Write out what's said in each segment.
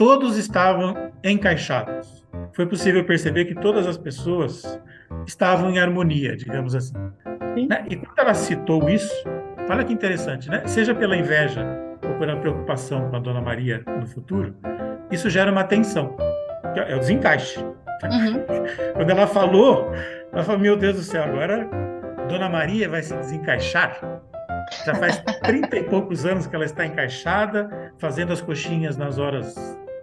Todos estavam encaixados. Foi possível perceber que todas as pessoas estavam em harmonia, digamos assim, Sim. né? E quando ela citou isso, olha que interessante, né? Seja pela inveja ou pela preocupação com a Dona Maria no futuro, isso gera uma tensão, que é o desencaixe. Uhum. Quando ela falou, meu Deus do céu, agora Dona Maria vai se desencaixar. Já faz 30 e poucos anos que ela está encaixada, fazendo as coxinhas nas horas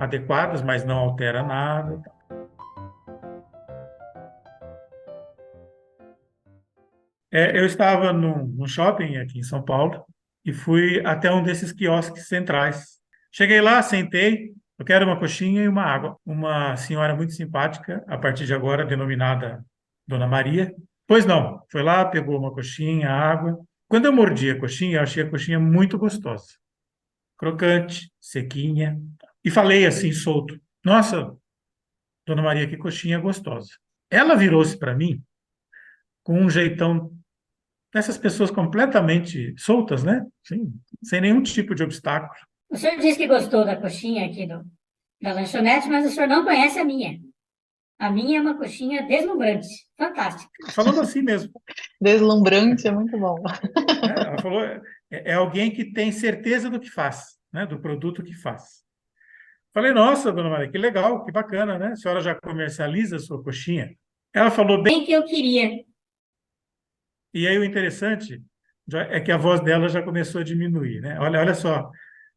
adequadas, mas não altera nada. Eu estava num shopping aqui em São Paulo e fui até um desses quiosques centrais. Cheguei lá, sentei, eu quero uma coxinha e uma água. Uma senhora muito simpática, a partir de agora denominada Dona Maria. Pois não, foi lá, pegou uma coxinha, água. Quando eu mordi a coxinha, eu achei a coxinha muito gostosa. Crocante, sequinha. E falei assim, solto: Nossa, Dona Maria, que coxinha gostosa. Ela virou-se para mim com um jeitão dessas pessoas completamente soltas, né? Sim, sem nenhum tipo de obstáculo. O senhor disse que gostou da coxinha aqui da lanchonete, mas o senhor não conhece a minha. A minha é uma coxinha deslumbrante, fantástica. Falando assim mesmo, Deslumbrante é muito bom. né? Ela falou, é alguém que tem certeza do que faz, né? Do produto que faz. Falei, nossa, Dona Maria, que legal, que bacana, né? A senhora já comercializa a sua coxinha? Ela falou bem, Bem que eu queria. e aí o interessante é que a voz dela já começou a diminuir, né? Olha só,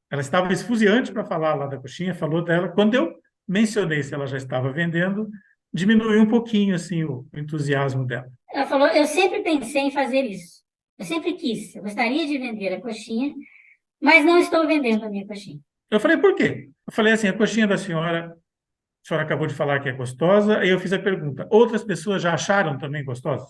ela estava esfuziante para falar lá da coxinha, falou dela. Quando eu mencionei se ela já estava vendendo, diminuiu um pouquinho assim o entusiasmo dela. Ela falou, eu sempre pensei em fazer isso. Eu sempre quis. Eu gostaria de vender a coxinha, mas não estou vendendo a minha coxinha. Eu falei, por quê? Eu falei assim, a coxinha da senhora, a senhora acabou de falar que é gostosa, aí eu fiz a pergunta, outras pessoas já acharam também gostosa?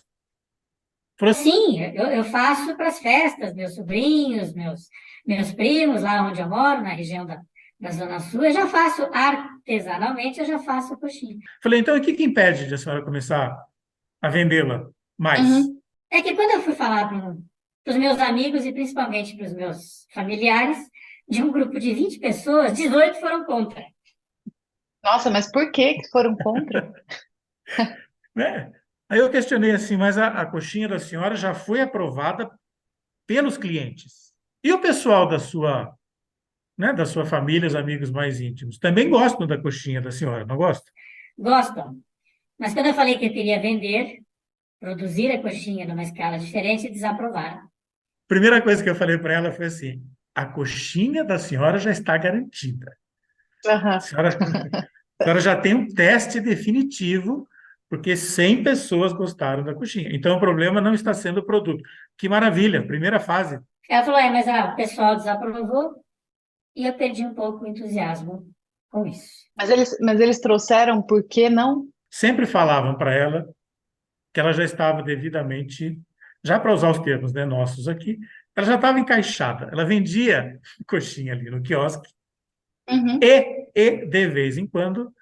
Falou assim, Sim, eu faço para as festas, meus sobrinhos, meus primos, lá onde eu moro, na região da Zona Sul, eu já faço artesanalmente, eu já faço a coxinha. falei, então o que que impede de a senhora começar a vendê-la mais? Uhum. É que quando eu fui falar para os meus amigos e principalmente para os meus familiares, de um grupo de 20 pessoas, 18 foram contra. Nossa, mas por que foram contra? Né? Aí eu questionei assim, mas a coxinha da senhora já foi aprovada pelos clientes. E o pessoal da sua, né, da sua família, os amigos mais íntimos, também gostam da coxinha da senhora, não gostam? Gostam. Mas quando eu falei que eu queria vender, produzir a coxinha numa escala diferente, desaprovaram. Primeira coisa que eu falei para ela foi assim: a coxinha da senhora já está garantida. A Aham. senhora, a senhora já tem um teste definitivo, porque 100 pessoas gostaram da coxinha. Então o problema não está sendo o produto. Que maravilha, primeira fase. Ela falou, mas o pessoal desaprovou e eu perdi um pouco o entusiasmo com isso. Mas eles trouxeram por que não? Sempre falavam para ela que ela já estava devidamente, já para usar os termos, né, nossos aqui, ela já estava encaixada. Ela vendia coxinha ali no quiosque Uhum. de vez em quando,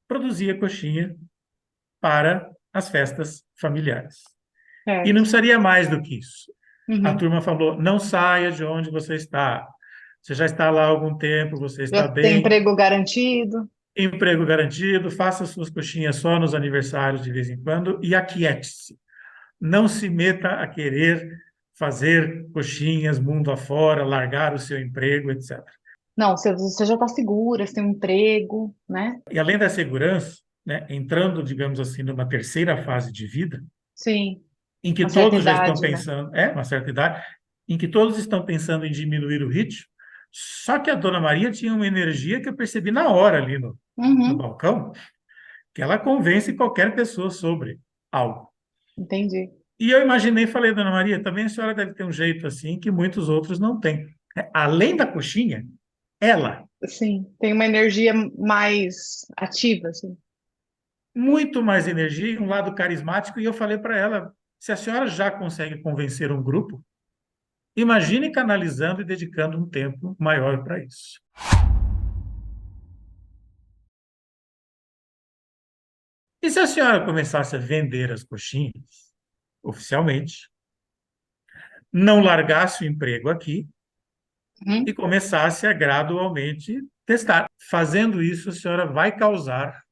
produzia coxinha para as festas familiares. E não Certo. precisaria mais do que isso. A Uhum. turma falou: não saia de onde você está. Você já está lá há algum tempo, você Já está tem bem, emprego garantido? emprego garantido, faça suas coxinhas só nos aniversários de vez em quando e aquiete-se. Não se meta a querer fazer coxinhas mundo afora, largar o seu emprego, etc. Não, você já está segura, você tem um emprego, né? E além da segurança, né, entrando, digamos assim, numa terceira fase de vida, Sim, em que uma certa todos já estão idade, né? pensando, uma certa idade, em que todos estão pensando em diminuir o ritmo, só que a Dona Maria tinha uma energia que eu percebi na hora ali no Uhum, balcão, que ela convence qualquer pessoa sobre algo. entendi. E eu imaginei e falei, Dona Maria, também a senhora deve ter um jeito assim que muitos outros não têm. Além da coxinha, ela, Sim, tem uma energia mais ativa, assim. muito mais energia, um lado carismático, e eu falei para ela, se a senhora já consegue convencer um grupo, imagine canalizando e dedicando um tempo maior para isso. E se a senhora começasse a vender as coxinhas, oficialmente, não largasse o emprego aqui e Uhum. começasse a gradualmente testar. Fazendo isso, a senhora vai causar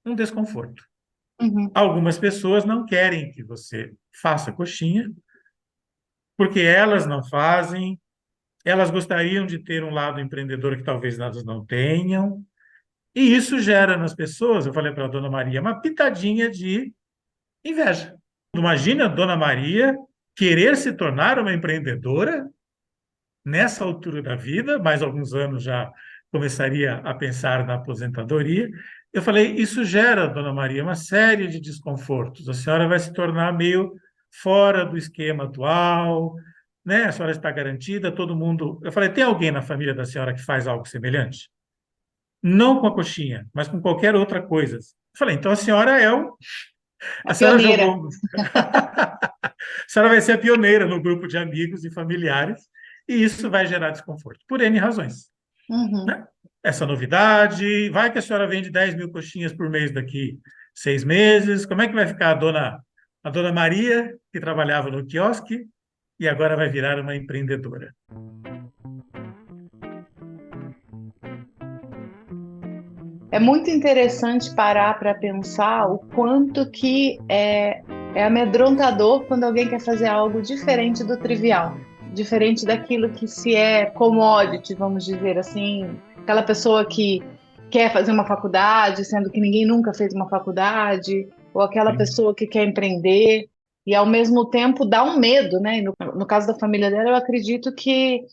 um desconforto. Uhum. Algumas pessoas não querem que você faça coxinha, porque elas não fazem, elas gostariam de ter um lado empreendedor que talvez elas não tenham, e isso gera nas pessoas, eu falei para a Dona Maria, uma pitadinha de inveja. Imagina a Dona Maria querer se tornar uma empreendedora nessa altura da vida, mais alguns anos já começaria a pensar na aposentadoria. Eu falei, isso gera, Dona Maria, uma série de desconfortos. A senhora vai se tornar meio fora do esquema atual, né? A senhora está garantida, todo mundo. Eu falei, tem alguém na família da senhora que faz algo semelhante? Não com a coxinha, mas com qualquer outra coisa. Eu falei, então a senhora é o. A A senhora pioneira. jogou. A senhora vai ser a pioneira no grupo de amigos e familiares, e isso vai gerar desconforto, por N razões, Uhum. né? Essa novidade, vai que a senhora vende 10 mil coxinhas por mês daqui 6 meses, como é que vai ficar a dona Maria, que trabalhava no quiosque, e agora vai virar uma empreendedora? É muito interessante parar para pensar o quanto que é amedrontador quando alguém quer fazer algo diferente do trivial, diferente daquilo que se é commodity, vamos dizer assim, aquela pessoa que quer fazer uma faculdade, sendo que ninguém nunca fez uma faculdade, ou aquela Sim. pessoa que quer empreender e ao mesmo tempo dá um medo, né? E no caso da família dela, eu acredito que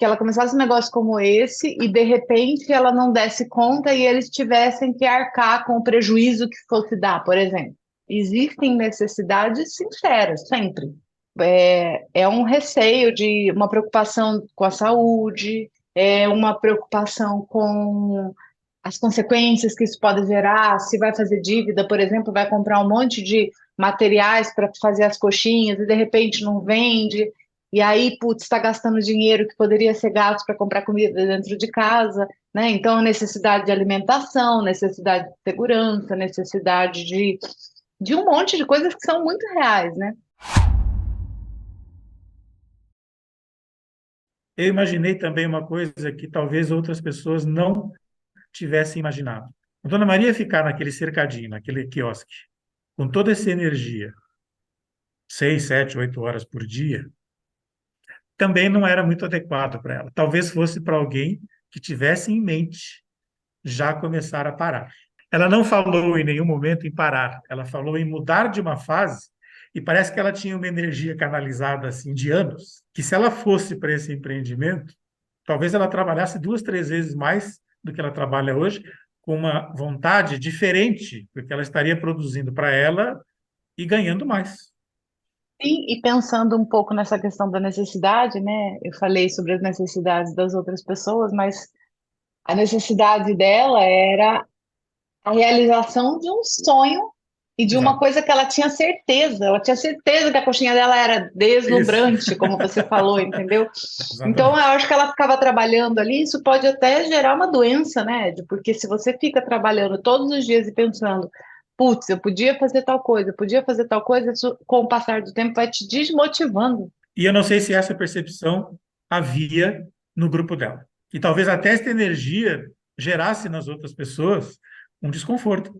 ela começasse um negócio como esse e de repente ela não desse conta e eles tivessem que arcar com o prejuízo que fosse dar, por exemplo. Existem necessidades sinceras, sempre. É um receio de uma preocupação com a saúde, é uma preocupação com as consequências que isso pode gerar, se vai fazer dívida, por exemplo, vai comprar um monte de materiais para fazer as coxinhas e de repente não vende, e aí, putz, está gastando dinheiro que poderia ser gasto para comprar comida dentro de casa, né? Então, necessidade de alimentação, necessidade de segurança, necessidade de um monte de coisas que são muito reais, né? Eu imaginei também uma coisa que talvez outras pessoas não tivessem imaginado. A Dona Maria ficar naquele cercadinho, naquele quiosque, com toda essa energia, 6, 7, 8 horas por dia, também não era muito adequado para ela. Talvez fosse para alguém que tivesse em mente já começar a parar. Ela não falou em nenhum momento em parar, ela falou em mudar de uma fase e parece que ela tinha uma energia canalizada assim de anos, que se ela fosse para esse empreendimento, talvez ela trabalhasse 2, 3 vezes mais do que ela trabalha hoje, com uma vontade diferente, porque ela estaria produzindo para ela e ganhando mais. Sim, e pensando um pouco nessa questão da necessidade, né? Eu falei sobre as necessidades das outras pessoas, mas a necessidade dela era a realização de um sonho e de uma Exato. coisa que ela tinha certeza. Ela tinha certeza que a coxinha dela era Isso, deslumbrante, como você falou, entendeu? Então, eu exatamente. acho que ela ficava trabalhando ali, isso pode até gerar uma doença, né? Porque se você fica trabalhando todos os dias e pensando, putz, eu podia fazer tal coisa, eu podia fazer tal coisa, isso, com o passar do tempo vai te desmotivando. E eu não sei se essa percepção havia no grupo dela. E talvez até esta energia gerasse nas outras pessoas um desconforto,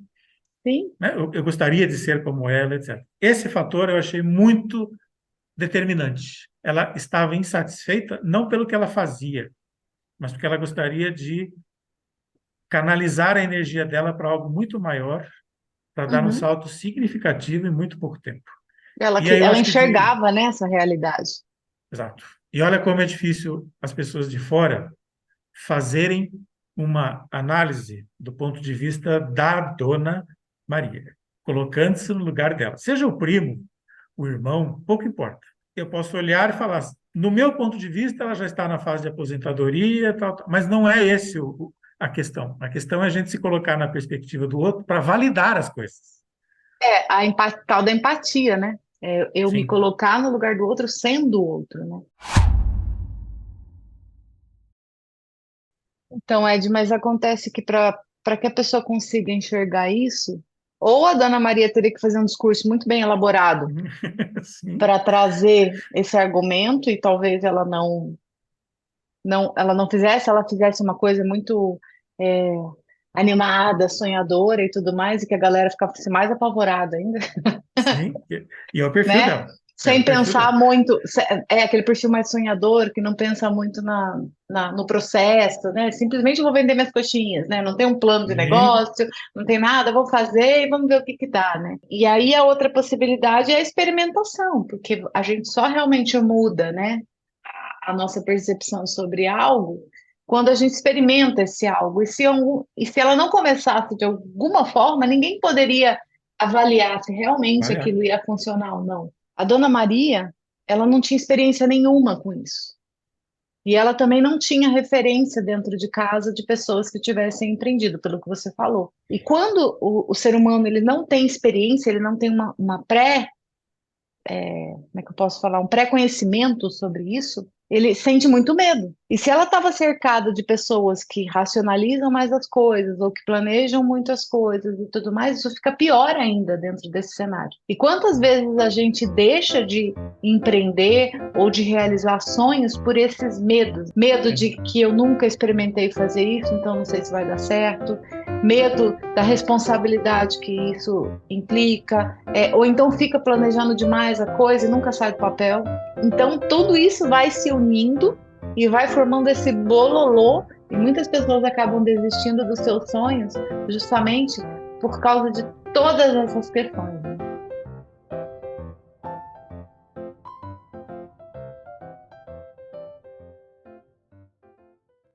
Sim. né? Eu gostaria de ser como ela, etc. Esse fator eu achei muito determinante. Ela estava insatisfeita não pelo que ela fazia, mas porque ela gostaria de canalizar a energia dela para algo muito maior, para dar um Uhum. salto significativo em muito pouco tempo. Ela, E aí eu ela acho que de. enxergava, né, essa realidade. Exato. E olha como é difícil as pessoas de fora fazerem uma análise do ponto de vista da Dona Maria, colocando-se no lugar dela. Seja o primo, o irmão, pouco importa. Eu posso olhar e falar, no meu ponto de vista, ela já está na fase de aposentadoria, tal, tal, mas não é esse a questão. A questão é a gente se colocar na perspectiva do outro para validar as coisas. É, tal da empatia, né? É, eu me Sim. colocar no lugar do outro sendo o outro, né? Então, Ed, mas acontece que para que a pessoa consiga enxergar isso, ou a Dona Maria teria que fazer um discurso muito bem elaborado Sim. para trazer esse argumento, e talvez ela não, ela não fizesse, ela fizesse uma coisa muito é, animada, sonhadora e tudo mais, e que a galera ficasse mais apavorada ainda, Sim, e é o perfil né? dela. É Sem o perfil pensar dela. muito, é aquele perfil mais sonhador, que não pensa muito no processo, né? Simplesmente vou vender minhas coxinhas, né? Não tem um plano de Sim, negócio, não tem nada, vou fazer e vamos ver o que que dá, né? E aí a outra possibilidade é a experimentação, porque a gente só realmente muda, né? A nossa percepção sobre algo quando a gente experimenta esse algo. E se ela não começasse de alguma forma, ninguém poderia avaliar se realmente olha, aquilo ia funcionar ou não. A Dona Maria, ela não tinha experiência nenhuma com isso. E ela também não tinha referência dentro de casa de pessoas que tivessem empreendido, pelo que você falou. E quando o ser humano ele não tem experiência, ele não tem uma como é que eu posso falar, um pré-conhecimento sobre isso, ele sente muito medo. E se ela estava cercada de pessoas que racionalizam mais as coisas, ou que planejam muitas coisas e tudo mais, isso fica pior ainda dentro desse cenário. E quantas vezes a gente deixa de empreender ou de realizar sonhos por esses medos? Medo é, de que eu nunca experimentei fazer isso, então não sei se vai dar certo. Medo da responsabilidade que isso implica, ou então fica planejando demais a coisa e nunca sai do papel. Então, tudo isso vai se unindo e vai formando esse bololô, e muitas pessoas acabam desistindo dos seus sonhos justamente por causa de todas essas questões.